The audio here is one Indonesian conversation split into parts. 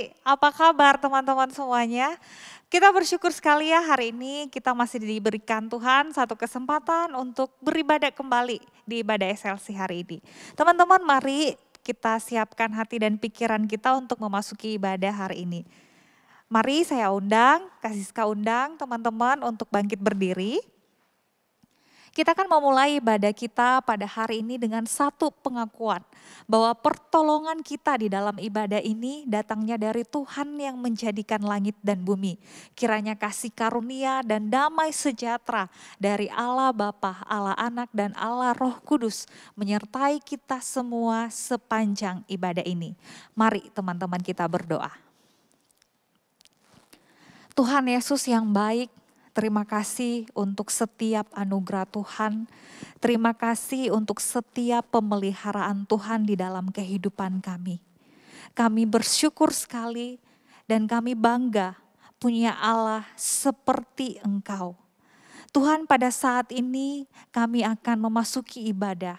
pagi, apa kabar teman-teman semuanya? Kita bersyukur sekali ya hari ini kita masih diberikan Tuhan satu kesempatan untuk beribadah kembali di ibadah SLC hari ini. Teman-teman mari kita siapkan hati dan pikiran kita untuk memasuki ibadah hari ini. Mari saya undang, Kasiska undang teman-teman untuk bangkit berdiri. Kita akan memulai ibadah kita pada hari ini dengan satu pengakuan bahwa pertolongan kita di dalam ibadah ini datangnya dari Tuhan yang menjadikan langit dan bumi. Kiranya kasih karunia dan damai sejahtera dari Allah Bapa, Allah Anak dan Allah Roh Kudus menyertai kita semua sepanjang ibadah ini. Mari teman-teman kita berdoa. Tuhan Yesus yang baik, terima kasih untuk setiap anugerah Tuhan. Terima kasih untuk setiap pemeliharaan Tuhan di dalam kehidupan kami. Kami bersyukur sekali dan kami bangga punya Allah seperti Engkau. Tuhan, pada saat ini kami akan memasuki ibadah.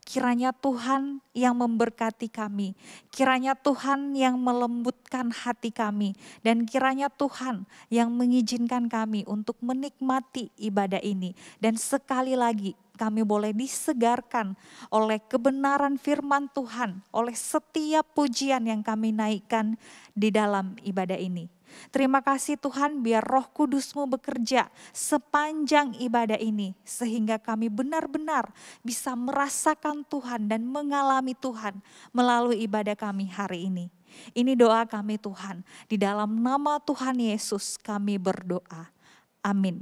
Kiranya Tuhan yang memberkati kami, kiranya Tuhan yang melembutkan hati kami, dan kiranya Tuhan yang mengizinkan kami untuk menikmati ibadah ini. Dan sekali lagi kami boleh disegarkan oleh kebenaran firman Tuhan, oleh setiap pujian yang kami naikkan di dalam ibadah ini. Terima kasih Tuhan, biar Roh Kudus-Mu bekerja sepanjang ibadah ini sehingga kami benar-benar bisa merasakan Tuhan dan mengalami Tuhan melalui ibadah kami hari ini. Ini doa kami Tuhan, di dalam nama Tuhan Yesus kami berdoa. Amin.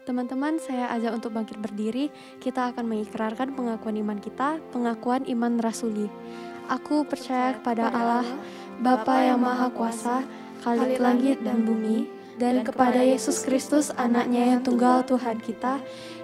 Teman-teman, saya ajak untuk bangkit berdiri. Kita akan mengikrarkan pengakuan iman kita, pengakuan iman rasuli. Aku percaya kepada Allah, Bapa yang Maha Kuasa, Khalik langit dan bumi, dan kepada Yesus Kristus anaknya yang tunggal Tuhan kita,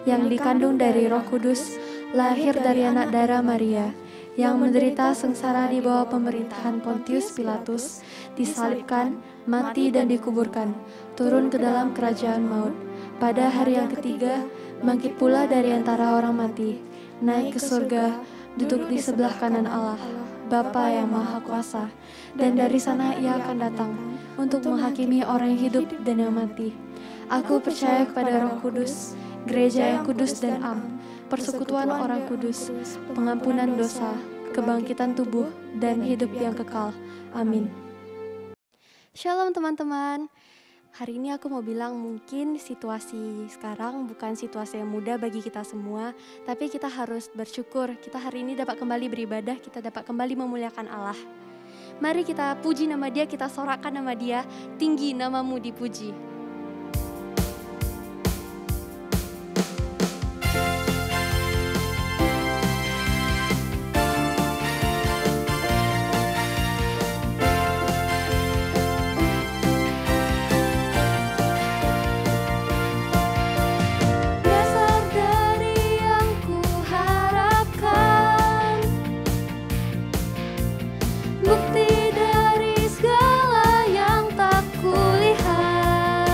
yang dikandung dari Roh Kudus, lahir dari anak darah Maria, yang menderita sengsara di bawah pemerintahan Pontius Pilatus, disalibkan, mati dan dikuburkan, turun ke dalam kerajaan maut. Pada hari yang ketiga, bangkit pula dari antara orang mati, naik ke surga, duduk di sebelah kanan Allah, Bapa yang Maha Kuasa, dan dari sana Ia akan datang untuk menghakimi orang yang hidup dan yang mati. Aku percaya kepada Roh Kudus, gereja yang kudus dan am, persekutuan orang kudus, pengampunan dosa, kebangkitan tubuh, dan hidup yang kekal. Amin. Shalom teman-teman. Hari ini aku mau bilang mungkin situasi sekarang bukan situasi yang mudah bagi kita semua, tapi kita harus bersyukur. Kita hari ini dapat kembali beribadah, kita dapat kembali memuliakan Allah. Mari kita puji nama Dia, kita sorakkan nama Dia, tinggi namamu dipuji. Bukti dari segala yang tak kulihat.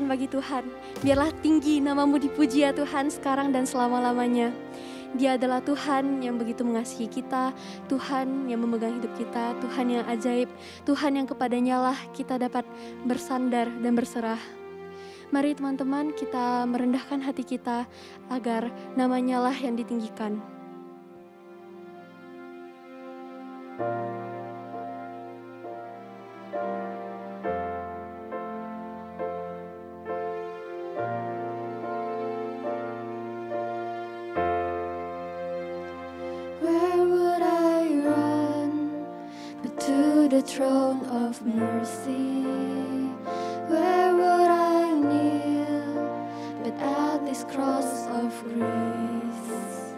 kemuliaan bagi Tuhan. Biarlah tinggi nama-Mu dipuji ya Tuhan sekarang dan selama-lamanya. Dia adalah Tuhan yang begitu mengasihi kita, Tuhan yang memegang hidup kita, Tuhan yang ajaib, Tuhan yang kepadanya lah kita dapat bersandar dan berserah. Mari teman-teman kita merendahkan hati kita agar namanya lah yang ditinggikan. The throne of mercy, where would I kneel but at this cross of grace?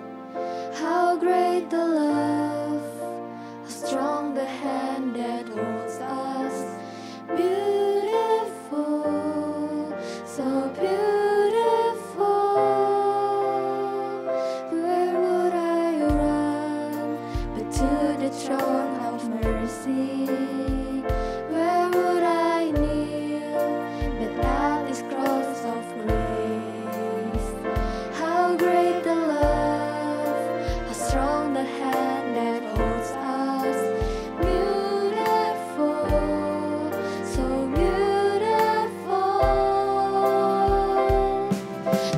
How great the love, how strong the hand that holds us. Beautiful, so beautiful. Where would I run but to the throne of mercy? Where would I kneel but at this cross of grace? How great the love, how strong the hand that holds us. Beautiful, so beautiful.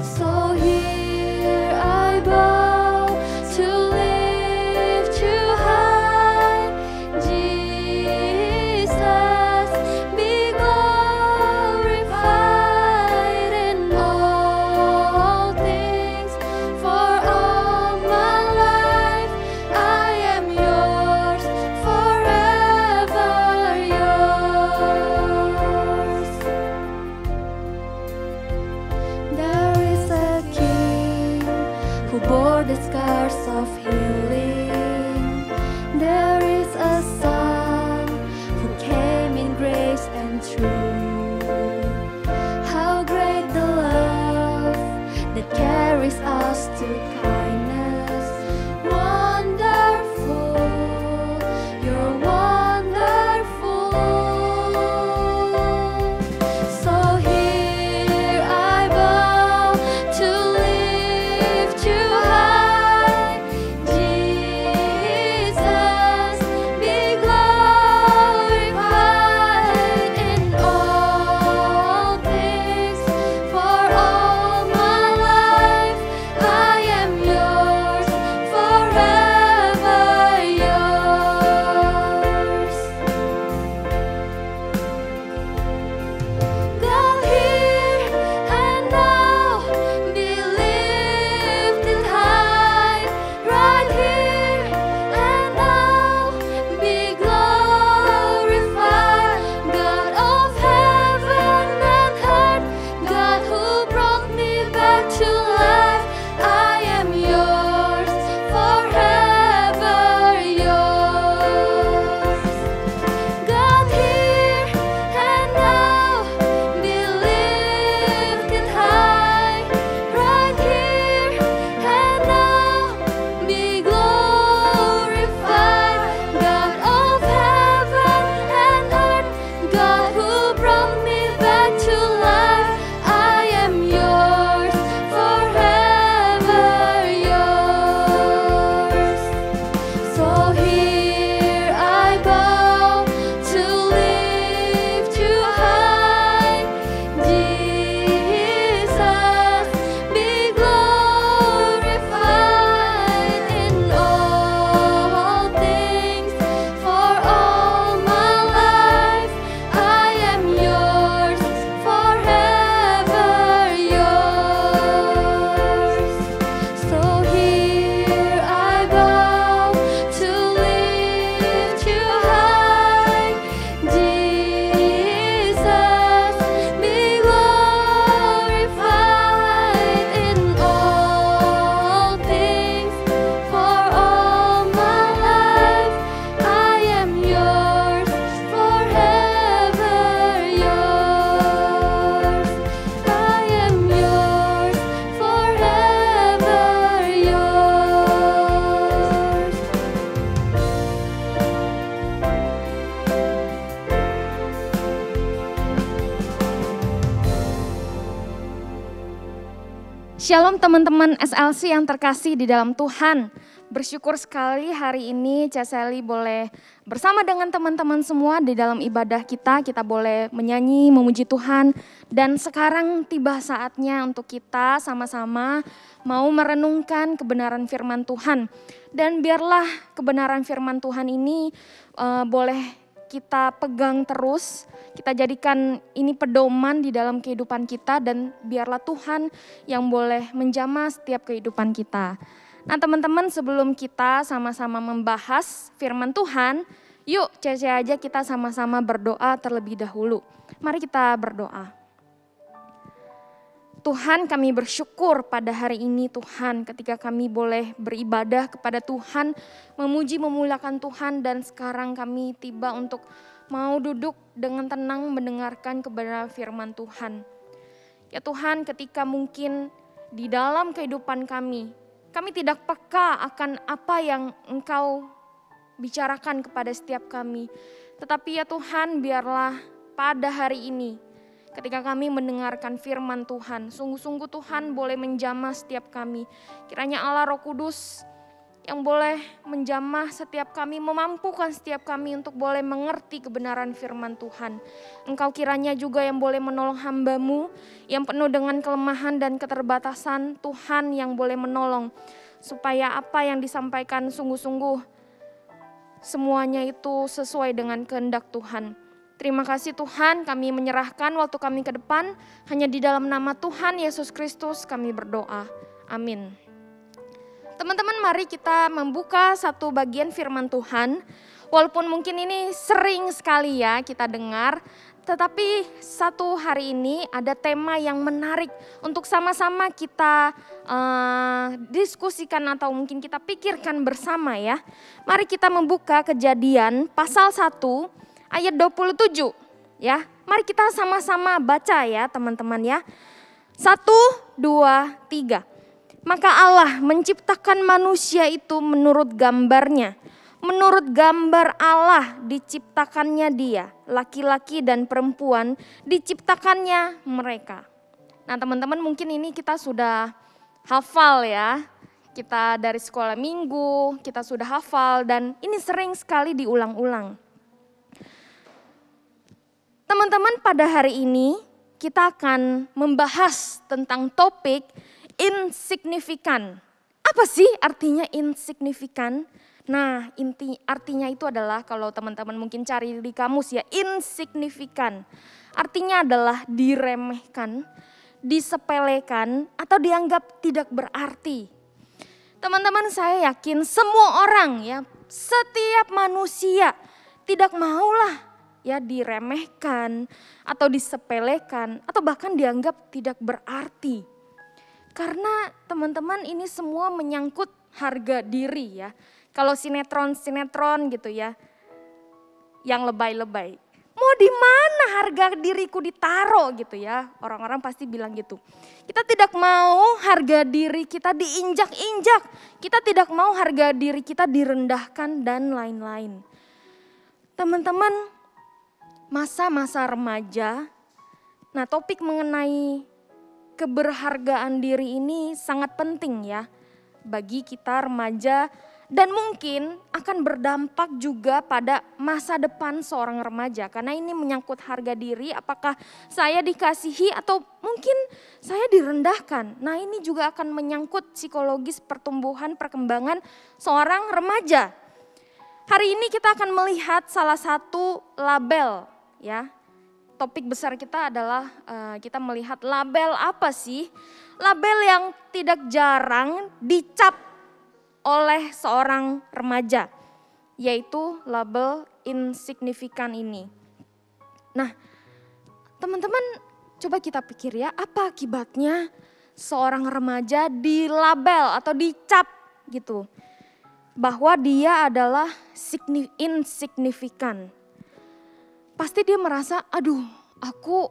So here I bow to lift you high, Jesus. Shalom teman-teman SLC yang terkasih di dalam Tuhan. Bersyukur sekali hari ini Sally boleh bersama dengan teman-teman semua di dalam ibadah kita. Kita boleh menyanyi, memuji Tuhan. Dan sekarang tiba saatnya untuk kita sama-sama mau merenungkan kebenaran firman Tuhan. Dan biarlah kebenaran firman Tuhan ini boleh kita pegang terus, kita jadikan ini pedoman di dalam kehidupan kita dan biarlah Tuhan yang boleh menjamah setiap kehidupan kita. Nah teman-teman, sebelum kita sama-sama membahas firman Tuhan, yuk aja kita sama-sama berdoa terlebih dahulu. Mari kita berdoa. Tuhan, kami bersyukur pada hari ini Tuhan ketika kami boleh beribadah kepada Tuhan, memuji memuliakan Tuhan, dan sekarang kami tiba untuk mau duduk dengan tenang mendengarkan kebenaran firman Tuhan. Ya Tuhan, ketika mungkin di dalam kehidupan kami tidak peka akan apa yang Engkau bicarakan kepada setiap kami. Tetapi ya Tuhan, biarlah pada hari ini ketika kami mendengarkan firman Tuhan, sungguh-sungguh Tuhan boleh menjamah setiap kami. Kiranya Allah Roh Kudus yang boleh menjamah setiap kami, memampukan setiap kami untuk boleh mengerti kebenaran firman Tuhan. Engkau kiranya juga yang boleh menolong hamba-Mu yang penuh dengan kelemahan dan keterbatasan, Tuhan yang boleh menolong. Supaya apa yang disampaikan sungguh-sungguh semuanya itu sesuai dengan kehendak Tuhan. Terima kasih Tuhan, kami menyerahkan waktu kami ke depan. Hanya di dalam nama Tuhan Yesus Kristus kami berdoa. Amin. Teman-teman, mari kita membuka satu bagian firman Tuhan. Walaupun mungkin ini sering sekali ya kita dengar, tetapi satu hari ini ada tema yang menarik untuk sama-sama kita diskusikan atau mungkin kita pikirkan bersama ya. Mari kita membuka Kejadian pasal 1 ayat 27 ya. Mari kita sama-sama baca ya teman-teman ya. 1, 2, 3. Maka Allah menciptakan manusia itu menurut gambarnya. Menurut gambar Allah diciptakannya dia, laki-laki dan perempuan diciptakannya mereka. Nah teman-teman, mungkin ini kita sudah hafal ya. Kita dari sekolah minggu, kita sudah hafal dan ini sering sekali diulang-ulang. Teman-teman, pada hari ini kita akan membahas tentang topik insignifikan. Apa sih artinya insignifikan? Nah, artinya itu adalah kalau teman-teman mungkin cari di kamus ya, insignifikan. Artinya adalah diremehkan, disepelekan, atau dianggap tidak berarti. Teman-teman, saya yakin semua orang ya, setiap manusia tidak maulah ya diremehkan atau disepelekan atau bahkan dianggap tidak berarti. Karena teman-teman ini semua menyangkut harga diri ya. Kalau sinetron gitu ya, yang lebay-lebay. Mau di mana harga diriku ditaruh gitu ya, orang-orang pasti bilang gitu. Kita tidak mau harga diri kita diinjak-injak, kita tidak mau harga diri kita direndahkan dan lain-lain. Teman-teman, masa-masa remaja, nah topik mengenai keberhargaan diri ini sangat penting ya bagi kita remaja dan mungkin akan berdampak juga pada masa depan seorang remaja karena ini menyangkut harga diri, apakah saya dikasihi atau mungkin saya direndahkan. Nah ini juga akan menyangkut psikologis pertumbuhan perkembangan seorang remaja. Hari ini kita akan melihat salah satu label ya. Topik besar kita adalah kita melihat label apa sih? Label yang tidak jarang dicap oleh seorang remaja, yaitu label insignifikan ini. Nah, teman-teman coba kita pikir ya, apa akibatnya seorang remaja dilabel atau dicap gitu, bahwa dia adalah insignifikan. Pasti dia merasa, aduh aku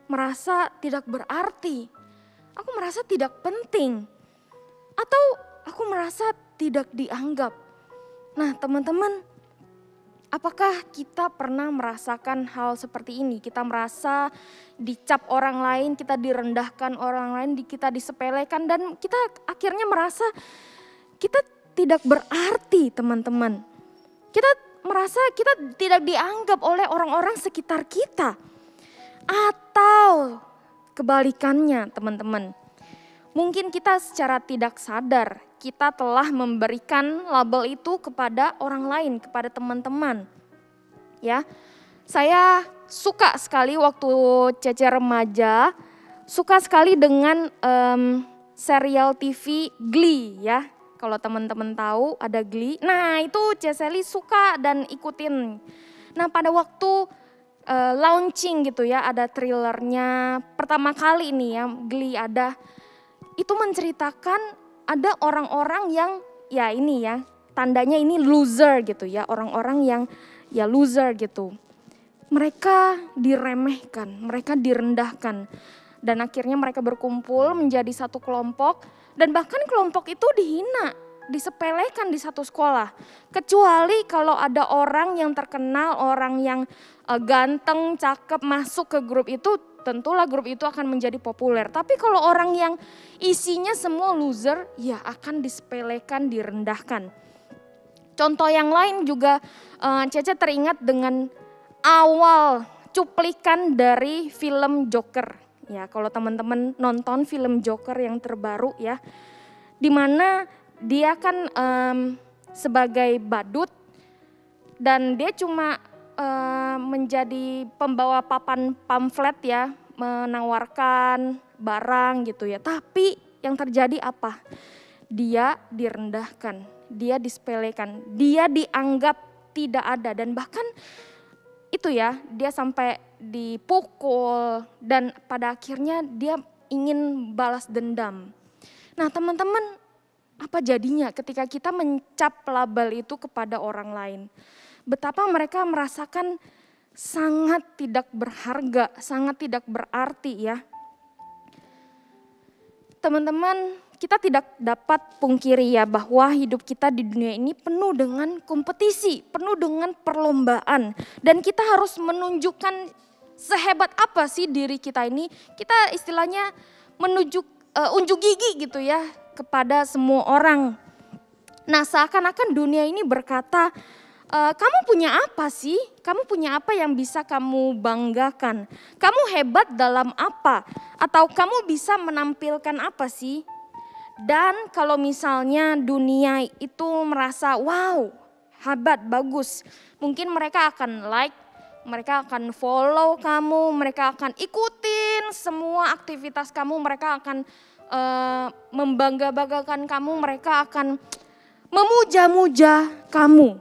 merasa tidak berarti, aku merasa tidak penting, atau aku merasa tidak dianggap. Nah teman-teman, Apakah kita pernah merasakan hal seperti ini? Kita merasa dicap orang lain, kita direndahkan orang lain, kita disepelekan, dan kita akhirnya merasa kita tidak berarti, teman-teman. Kita merasa kita tidak dianggap oleh orang-orang sekitar kita. Atau kebalikannya, teman-teman. Mungkin kita secara tidak sadar kita telah memberikan label itu kepada orang lain, kepada teman-teman. Ya, saya suka sekali waktu Cece remaja, suka sekali dengan serial TV Glee ya. Kalau teman-teman tahu ada Glee. Nah itu Ceceli suka dan ikutin. Nah pada waktu launching gitu ya, ada trailernya pertama kali ini ya, Glee ada. Itu menceritakan ada orang-orang yang ya ini ya, tandanya ini loser gitu ya, orang-orang yang ya loser gitu. Mereka diremehkan, mereka direndahkan. Dan akhirnya mereka berkumpul menjadi satu kelompok, dan bahkan kelompok itu dihina, disepelekan di satu sekolah. Kecuali kalau ada orang yang terkenal, orang yang ganteng, cakep masuk ke grup itu, tentulah grup itu akan menjadi populer. Tapi kalau orang yang isinya semua loser, ya akan disepelekan, direndahkan. Contoh yang lain juga Cece teringat dengan awal cuplikan dari film Joker. Ya, kalau teman-teman nonton film Joker yang terbaru ya, di mana dia kan sebagai badut dan dia cuma menjadi pembawa papan pamflet ya, menawarkan barang gitu ya. Tapi yang terjadi apa? Dia direndahkan, dia disepelekan, dia dianggap tidak ada, dan bahkan itu ya, dia sampai dipukul dan pada akhirnya dia ingin balas dendam. Nah teman-teman, apa jadinya ketika kita mencap label itu kepada orang lain? Betapa mereka merasakan sangat tidak berharga, sangat tidak berarti ya. Teman-teman, kita tidak dapat pungkiri ya bahwa hidup kita di dunia ini penuh dengan kompetisi, penuh dengan perlombaan. Dan kita harus menunjukkan sehebat apa sih diri kita ini. Kita istilahnya unjuk gigi gitu ya kepada semua orang. Nah seakan-akan dunia ini berkata, kamu punya apa sih? Kamu punya apa yang bisa kamu banggakan? Kamu hebat dalam apa? Atau kamu bisa menampilkan apa sih? Dan kalau misalnya dunia itu merasa wow, hebat, bagus. Mungkin mereka akan like, mereka akan follow kamu, mereka akan ikutin semua aktivitas kamu, mereka akan membangga-banggakan kamu, mereka akan memuja-muja kamu.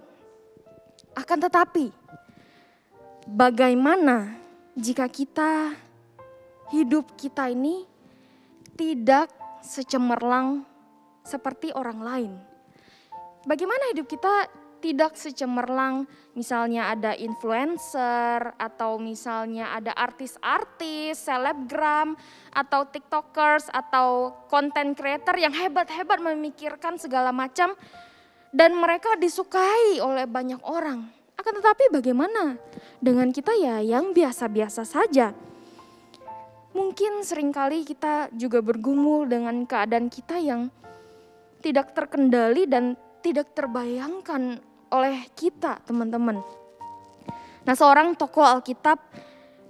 Akan tetapi, bagaimana jika hidup kita ini tidak secemerlang seperti orang lain? Bagaimana hidup kita tidak secemerlang, misalnya ada influencer, atau misalnya ada artis-artis, selebgram, atau tiktokers, atau content creator yang hebat-hebat memikirkan segala macam, dan mereka disukai oleh banyak orang. Akan tetapi bagaimana dengan kita ya yang biasa-biasa saja? Mungkin seringkali kita juga bergumul dengan keadaan kita yang tidak terkendali dan tidak terbayangkan oleh kita, teman-teman. Nah, seorang tokoh Alkitab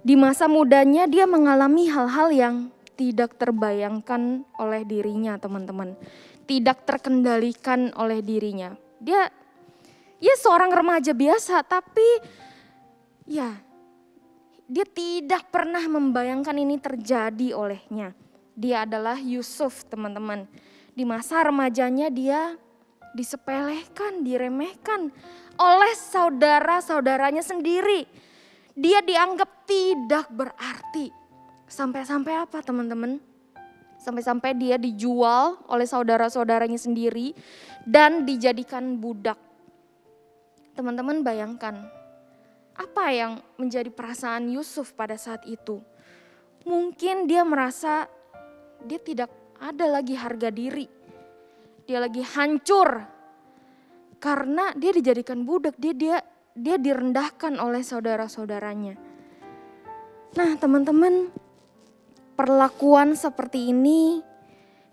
di masa mudanya dia mengalami hal-hal yang tidak terbayangkan oleh dirinya, teman-teman. Tidak terkendalikan oleh dirinya. Dia seorang remaja biasa, tapi ya dia tidak pernah membayangkan ini terjadi olehnya. Dia adalah Yusuf, teman-teman. Di masa remajanya dia disepelekan, diremehkan oleh saudara-saudaranya sendiri. Dia dianggap tidak berarti. Sampai-sampai apa, teman-teman? Sampai-sampai dia dijual oleh saudara-saudaranya sendiri dan dijadikan budak. Teman-teman bayangkan, apa yang menjadi perasaan Yusuf pada saat itu? Mungkin dia merasa dia tidak ada lagi harga diri. Dia lagi hancur karena dia dijadikan budak, dia dia direndahkan oleh saudara-saudaranya. Nah teman-teman, perlakuan seperti ini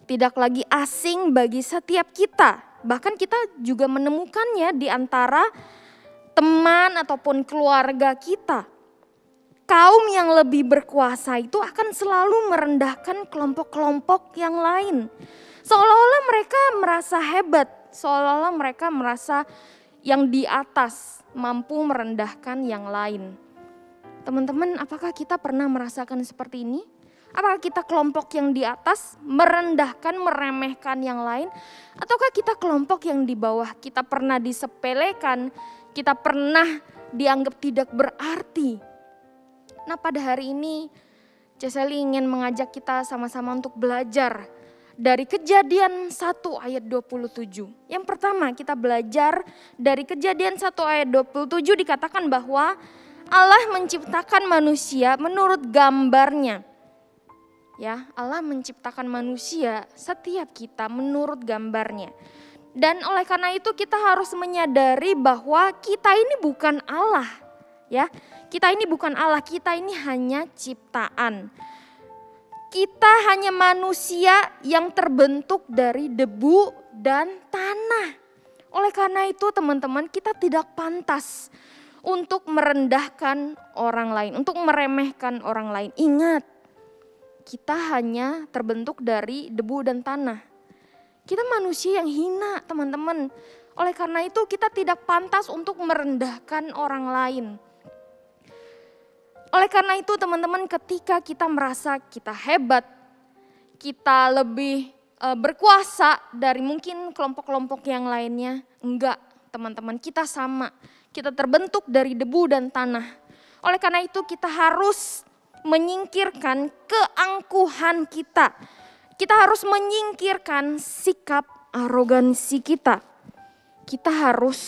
tidak lagi asing bagi setiap kita. Bahkan kita juga menemukannya di antara teman ataupun keluarga kita. Kaum yang lebih berkuasa itu akan selalu merendahkan kelompok-kelompok yang lain. Seolah-olah mereka merasa hebat, seolah-olah mereka merasa yang di atas, mampu merendahkan yang lain. Teman-teman, apakah kita pernah merasakan seperti ini? Apakah kita kelompok yang di atas, merendahkan, meremehkan yang lain? Ataukah kita kelompok yang di bawah, kita pernah disepelekan, kita pernah dianggap tidak berarti? Nah pada hari ini, Ceseli ingin mengajak kita sama-sama untuk belajar dari Kejadian 1 ayat 27. Yang pertama kita belajar dari Kejadian 1 ayat 27 dikatakan bahwa Allah menciptakan manusia menurut gambarnya. Ya, Allah menciptakan manusia setiap kita menurut gambarnya. Dan oleh karena itu kita harus menyadari bahwa kita ini bukan Allah. Ya, kita ini bukan Allah, kita ini hanya ciptaan. Kita hanya manusia yang terbentuk dari debu dan tanah. Oleh karena itu teman-teman, kita tidak pantas untuk merendahkan orang lain, untuk meremehkan orang lain. Ingat, kita hanya terbentuk dari debu dan tanah. Kita manusia yang hina teman-teman. Oleh karena itu kita tidak pantas untuk merendahkan orang lain. Oleh karena itu teman-teman, ketika kita merasa kita hebat, kita lebih berkuasa dari mungkin kelompok-kelompok yang lainnya. Enggak teman-teman, kita sama. Kita terbentuk dari debu dan tanah. Oleh karena itu kita harus menyingkirkan keangkuhan kita. Kita harus menyingkirkan sikap arogansi kita. Kita harus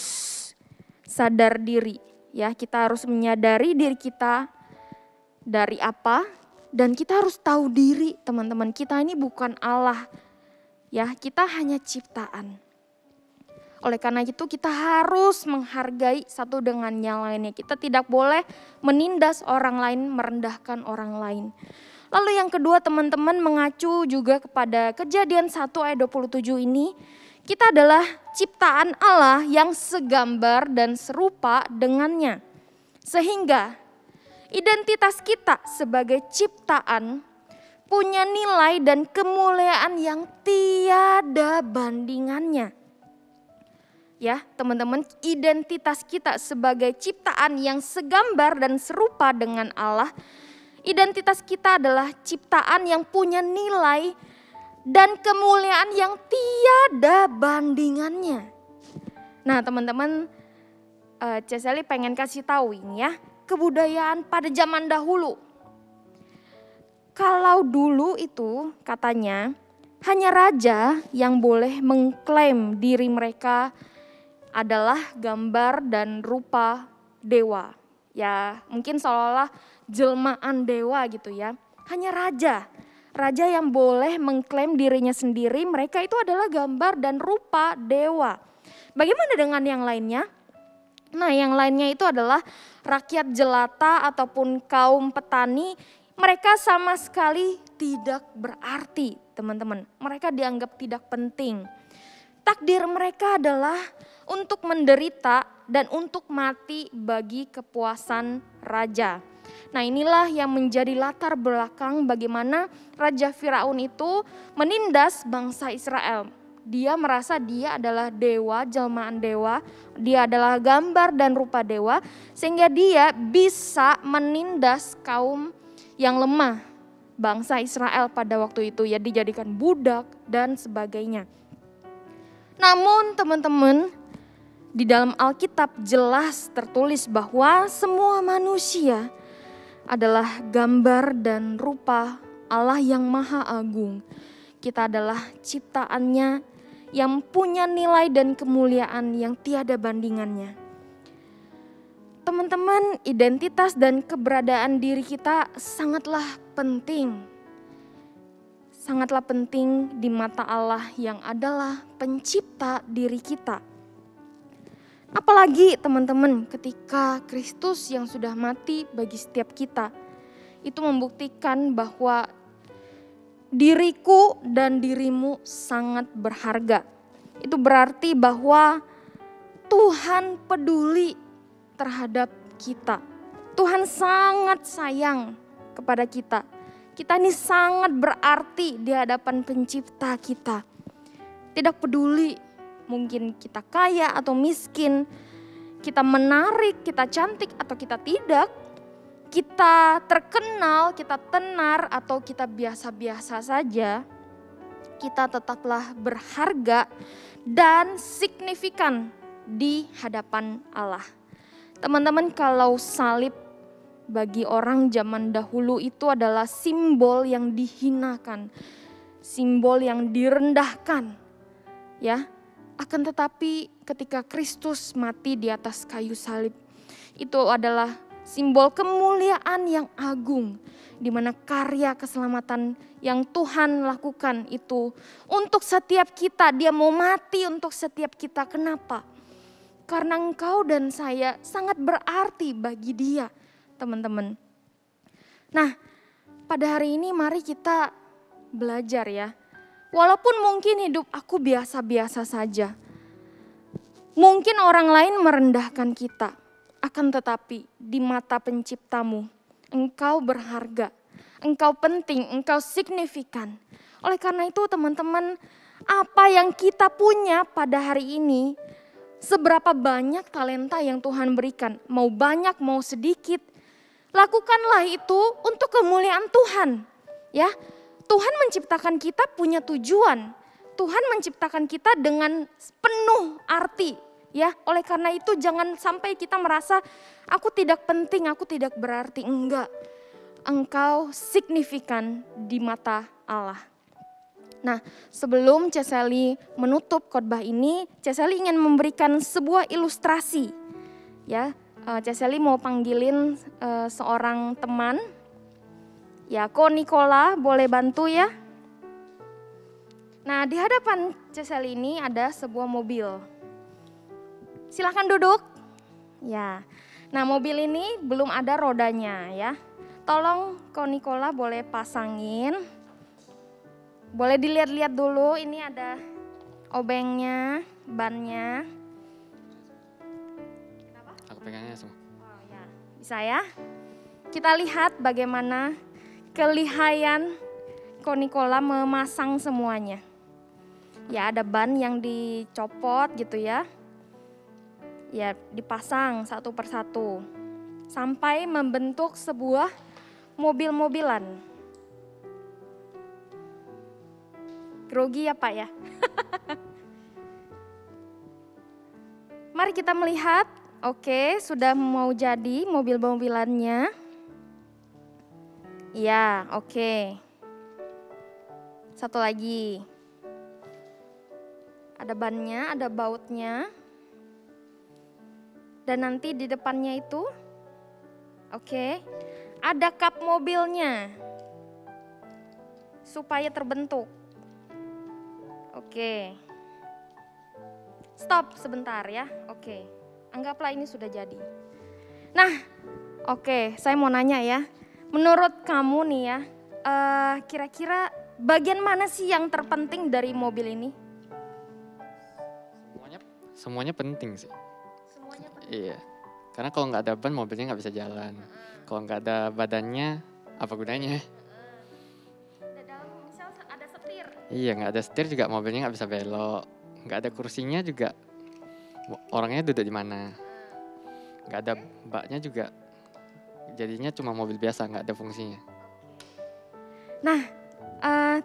sadar diri. Ya, kita harus menyadari diri kita dari apa, dan kita harus tahu diri teman-teman, kita ini bukan Allah, ya kita hanya ciptaan. Oleh karena itu kita harus menghargai satu dengan yang lainnya, kita tidak boleh menindas orang lain, merendahkan orang lain. Lalu yang kedua teman-teman, mengacu juga kepada Kejadian 1 ayat 27 ini, kita adalah ciptaan Allah yang segambar dan serupa dengannya. Sehingga identitas kita sebagai ciptaan punya nilai dan kemuliaan yang tiada bandingannya. Ya teman-teman, identitas kita sebagai ciptaan yang segambar dan serupa dengan Allah, identitas kita adalah ciptaan yang punya nilai dan kemuliaan yang tiada bandingannya. Nah teman-teman, Ceseli pengen kasih tahu ini ya, kebudayaan pada zaman dahulu. Kalau dulu itu katanya hanya raja yang boleh mengklaim diri mereka adalah gambar dan rupa dewa. Ya mungkin seolah-olah jelmaan dewa gitu ya. Hanya raja yang boleh mengklaim dirinya sendiri, mereka itu adalah gambar dan rupa dewa. Bagaimana dengan yang lainnya? Nah yang lainnya itu adalah rakyat jelata ataupun kaum petani, mereka sama sekali tidak berarti teman-teman. Mereka dianggap tidak penting. Takdir mereka adalah untuk menderita dan untuk mati bagi kepuasan raja. Nah inilah yang menjadi latar belakang bagaimana Raja Firaun itu menindas bangsa Israel. Dia merasa dia adalah dewa, jelmaan dewa, dia adalah gambar dan rupa dewa, sehingga dia bisa menindas kaum yang lemah, bangsa Israel pada waktu itu, ya dijadikan budak dan sebagainya. Namun teman-teman, di dalam Alkitab jelas tertulis bahwa semua manusia adalah gambar dan rupa Allah yang Maha Agung. Kita adalah ciptaannya yang punya nilai dan kemuliaan yang tiada bandingannya. Teman-teman, identitas dan keberadaan diri kita sangatlah penting. Sangatlah penting di mata Allah yang adalah pencipta diri kita. Apalagi teman-teman ketika Kristus yang sudah mati bagi setiap kita, itu membuktikan bahwa diriku dan dirimu sangat berharga. Itu berarti bahwa Tuhan peduli terhadap kita. Tuhan sangat sayang kepada kita. Kita ini sangat berarti di hadapan pencipta kita. Tidak peduli mungkin kita kaya atau miskin, kita menarik, kita cantik atau kita tidak, kita terkenal, kita tenar atau kita biasa-biasa saja, kita tetaplah berharga dan signifikan di hadapan Allah. Teman-teman, kalau salib bagi orang zaman dahulu itu adalah simbol yang dihinakan, simbol yang direndahkan, ya. Akan tetapi ketika Kristus mati di atas kayu salib, itu adalah simbol kemuliaan yang agung, di mana karya keselamatan yang Tuhan lakukan itu untuk setiap kita. Dia mau mati untuk setiap kita. Kenapa? Karena engkau dan saya sangat berarti bagi Dia, teman-teman. Nah, pada hari ini mari kita belajar ya. Walaupun mungkin hidup aku biasa-biasa saja, mungkin orang lain merendahkan kita, akan tetapi di mata penciptamu, engkau berharga, engkau penting, engkau signifikan. Oleh karena itu teman-teman, apa yang kita punya pada hari ini, seberapa banyak talenta yang Tuhan berikan, mau banyak mau sedikit, lakukanlah itu untuk kemuliaan Tuhan, ya. Tuhan menciptakan kita punya tujuan. Tuhan menciptakan kita dengan penuh arti, ya. Oleh karena itu jangan sampai kita merasa aku tidak penting, aku tidak berarti. Enggak. Engkau signifikan di mata Allah. Nah, sebelum Ceseli menutup khotbah ini, Ceseli ingin memberikan sebuah ilustrasi. Ya, Ceseli mau panggilin seorang teman. Ya, Ko Nikola boleh bantu ya. Nah, di hadapan Ceseli ini ada sebuah mobil. Silahkan duduk. Ya, nah mobil ini belum ada rodanya ya. Tolong Ko Nikola boleh pasangin. Boleh dilihat-lihat dulu, ini ada obengnya, bannya. Aku pegangnya semua. Oh, ya. Bisa ya? Kita lihat bagaimana kelihayan Ko Nikola memasang semuanya. Ya, ada ban yang dicopot gitu ya. Ya, dipasang satu persatu. Sampai membentuk sebuah mobil-mobilan. Grogi ya Pak ya? Mari kita melihat, oke, sudah mau jadi mobil-mobilannya. Ya, oke. Satu lagi. Ada bannya, ada bautnya. Dan nanti di depannya itu, oke, ada kap mobilnya. Supaya terbentuk. Oke. Stop sebentar ya, oke. Anggaplah ini sudah jadi. Nah, oke, saya mau nanya ya. Menurut kamu nih ya, kira-kira bagian mana sih yang terpenting dari mobil ini? Semuanya penting sih. Semuanya penting. Iya, karena kalau nggak ada ban mobilnya nggak bisa jalan. Kalau nggak ada badannya, apa gunanya? Dalam misal ada setir. Iya, nggak ada setir juga mobilnya nggak bisa belok. Nggak ada kursinya juga, orangnya duduk di mana. Nggak ada baknya juga, jadinya cuma mobil biasa, nggak ada fungsinya. Nah,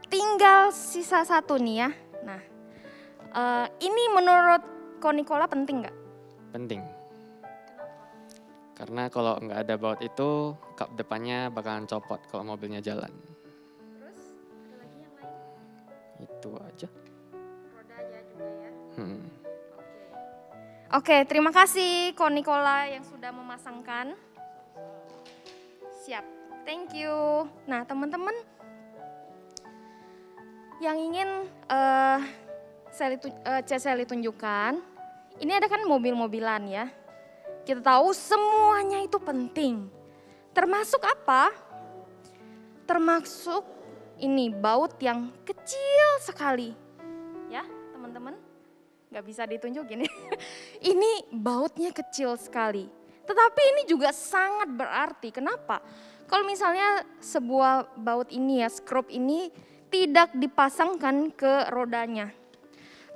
tinggal sisa satu nih ya. Nah, ini menurut Ko Nikola penting nggak? Penting. Karena kalau nggak ada baut itu, kap depannya bakalan copot kalau mobilnya jalan. Terus ada lagi yang lain? Itu aja. Rodanya juga ya. Oke. Oke, terima kasih Ko Nikola yang sudah memasangkan. Siap, thank you. Nah teman-teman, yang ingin Ceseli tunjukkan, Ini ada kan mobil-mobilan ya. Kita tahu semuanya itu penting. Termasuk apa? Termasuk ini baut yang kecil sekali. Ya teman-teman, gak bisa ditunjukin. Ini bautnya kecil sekali. Tetapi ini juga sangat berarti. Kenapa? Kalau misalnya sebuah baut ini ya, skrup ini tidak dipasangkan ke rodanya.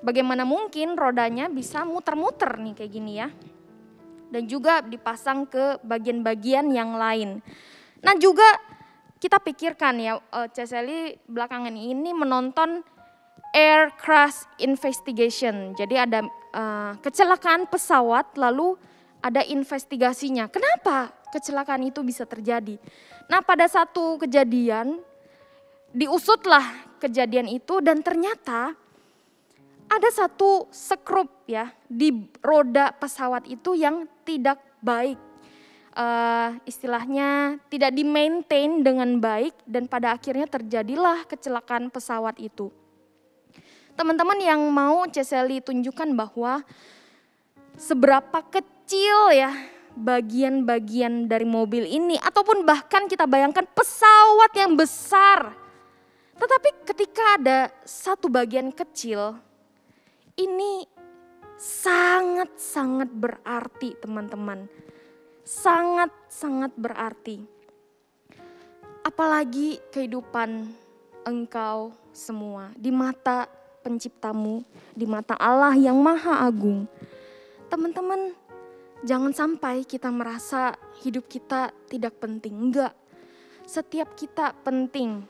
Bagaimana mungkin rodanya bisa muter-muter nih kayak gini ya. Dan juga dipasang ke bagian-bagian yang lain. Nah juga kita pikirkan ya, Ceseli belakangan ini menonton Air Crash Investigation. Jadi ada kecelakaan pesawat lalu ada investigasinya. Kenapa kecelakaan itu bisa terjadi? Nah pada satu kejadian diusutlah kejadian itu dan ternyata ada satu skrup ya di roda pesawat itu yang tidak baik. Istilahnya tidak di-maintain dengan baik dan pada akhirnya terjadilah kecelakaan pesawat itu. Teman-teman yang mau Ceseli tunjukkan bahwa seberapa kecil ya bagian-bagian dari mobil ini ataupun bahkan kita bayangkan pesawat yang besar. Tetapi ketika ada satu bagian kecil, ini sangat-sangat berarti teman-teman. Sangat-sangat berarti. Apalagi kehidupan engkau semua di mata penciptamu, di mata Allah yang Maha Agung. Teman-teman, jangan sampai kita merasa hidup kita tidak penting. Enggak, setiap kita penting.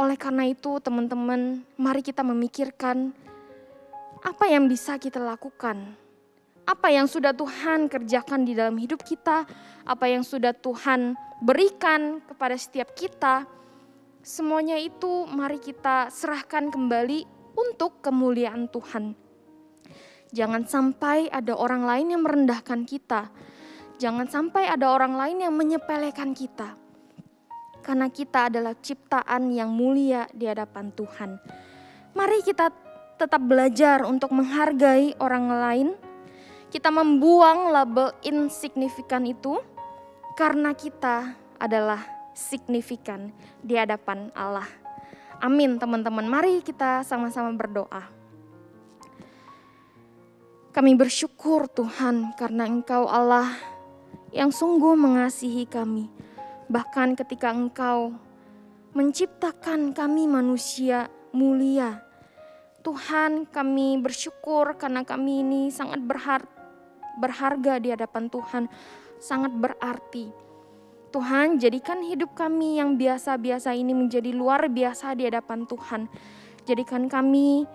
Oleh karena itu teman-teman, mari kita memikirkan apa yang bisa kita lakukan, apa yang sudah Tuhan kerjakan di dalam hidup kita, apa yang sudah Tuhan berikan kepada setiap kita. Semuanya itu mari kita serahkan kembali untuk kemuliaan Tuhan. Jangan sampai ada orang lain yang merendahkan kita. Jangan sampai ada orang lain yang menyepelekan kita. Karena kita adalah ciptaan yang mulia di hadapan Tuhan. Mari kita tetap belajar untuk menghargai orang lain. Kita membuang label insignifikan itu karena kita adalah signifikan di hadapan Allah. Amin teman-teman, mari kita sama-sama berdoa. Kami bersyukur Tuhan karena Engkau Allah yang sungguh mengasihi kami. Bahkan ketika Engkau menciptakan kami manusia mulia, Tuhan kami bersyukur karena kami ini sangat berharga di hadapan Tuhan, sangat berarti. Tuhan jadikan hidup kami yang biasa-biasa ini menjadi luar biasa di hadapan Tuhan. Jadikan kami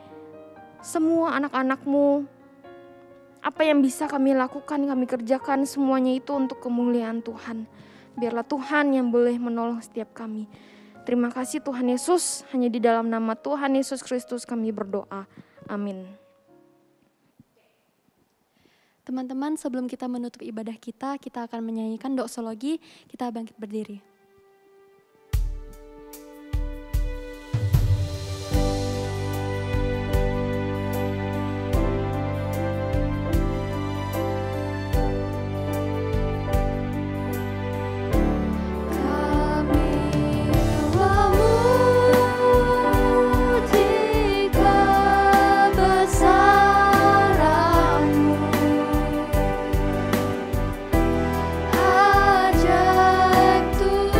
semua anak-anak-Mu, apa yang bisa kami lakukan, kami kerjakan semuanya itu untuk kemuliaan Tuhan. Biarlah Tuhan yang boleh menolong setiap kami. Terima kasih Tuhan Yesus, hanya di dalam nama Tuhan Yesus Kristus kami berdoa. Amin. Teman-teman, sebelum kita menutup ibadah kita akan menyanyikan doksologi. Kita bangkit berdiri. Ajaib Tuhan.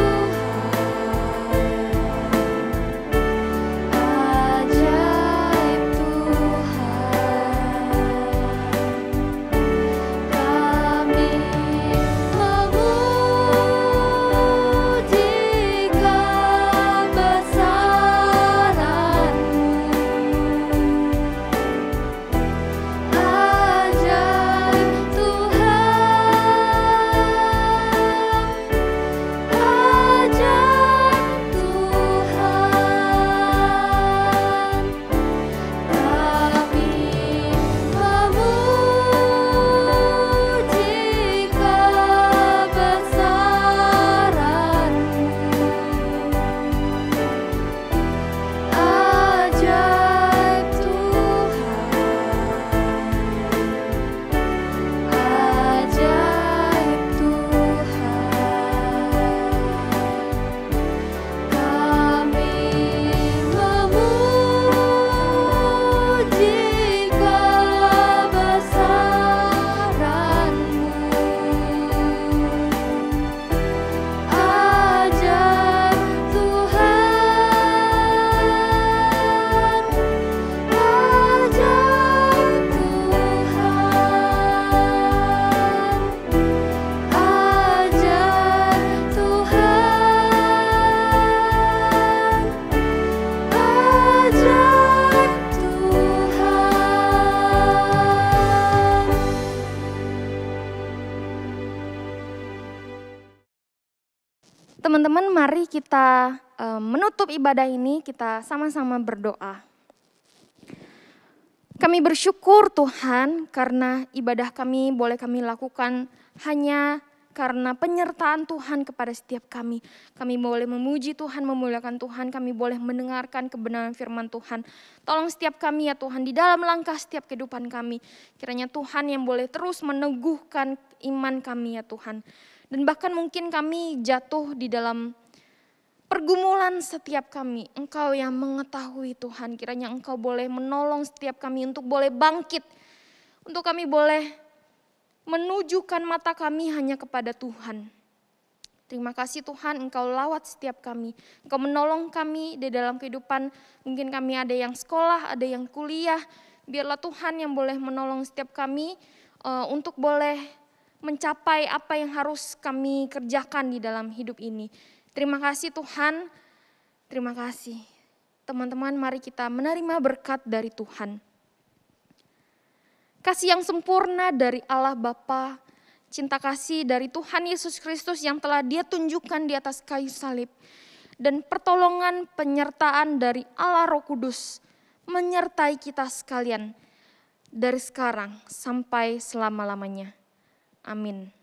Teman-teman, mari kita menutup ibadah ini, kita sama-sama berdoa. Kami bersyukur Tuhan karena ibadah kami boleh kami lakukan hanya karena penyertaan Tuhan kepada setiap kami. Kami boleh memuji Tuhan, memuliakan Tuhan, kami boleh mendengarkan kebenaran firman Tuhan. Tolong setiap kami ya Tuhan, di dalam langkah setiap kehidupan kami. Kiranya Tuhan yang boleh terus meneguhkan iman kami ya Tuhan. Dan bahkan mungkin kami jatuh di dalam pergumulan setiap kami. Engkau yang mengetahui Tuhan, kiranya Engkau boleh menolong setiap kami untuk boleh bangkit. Untuk kami boleh menunjukkan mata kami hanya kepada Tuhan. Terima kasih Tuhan, Engkau lawat setiap kami. Engkau menolong kami di dalam kehidupan. Mungkin kami ada yang sekolah, ada yang kuliah. Biarlah Tuhan yang boleh menolong setiap kami untuk boleh mencapai apa yang harus kami kerjakan di dalam hidup ini. Terima kasih Tuhan, terima kasih. Teman-teman, mari kita menerima berkat dari Tuhan. Kasih yang sempurna dari Allah Bapa, cinta kasih dari Tuhan Yesus Kristus yang telah Dia tunjukkan di atas kayu salib, dan pertolongan penyertaan dari Allah Roh Kudus menyertai kita sekalian dari sekarang sampai selama-lamanya. Amin.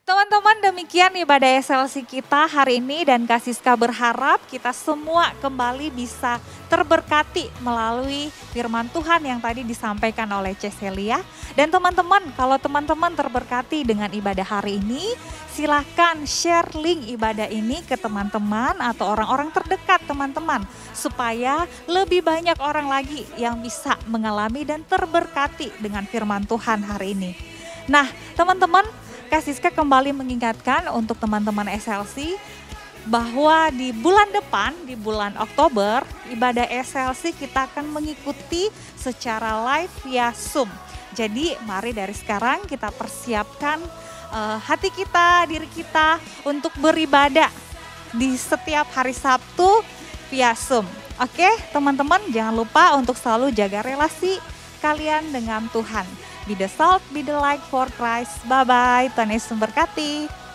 Teman-teman, demikian ibadah SLC kita hari ini, dan Kak Siska berharap kita semua kembali bisa terberkati melalui firman Tuhan yang tadi disampaikan oleh Celia. Dan teman-teman, kalau teman-teman terberkati dengan ibadah hari ini, silahkan share link ibadah ini ke teman-teman atau orang-orang terdekat teman-teman, supaya lebih banyak orang lagi yang bisa mengalami dan terberkati dengan firman Tuhan hari ini. Nah, teman-teman, Kak Siska kembali mengingatkan untuk teman-teman SLC bahwa di bulan depan, di bulan Oktober, ibadah SLC kita akan mengikuti secara live via Zoom. Jadi mari dari sekarang kita persiapkan hati kita, diri kita untuk beribadah di setiap hari Sabtu via Zoom. Oke, teman-teman, jangan lupa untuk selalu jaga relasi kalian dengan Tuhan. Be the salt, be the light for Christ. Bye-bye, Tuhan Yesus memberkati.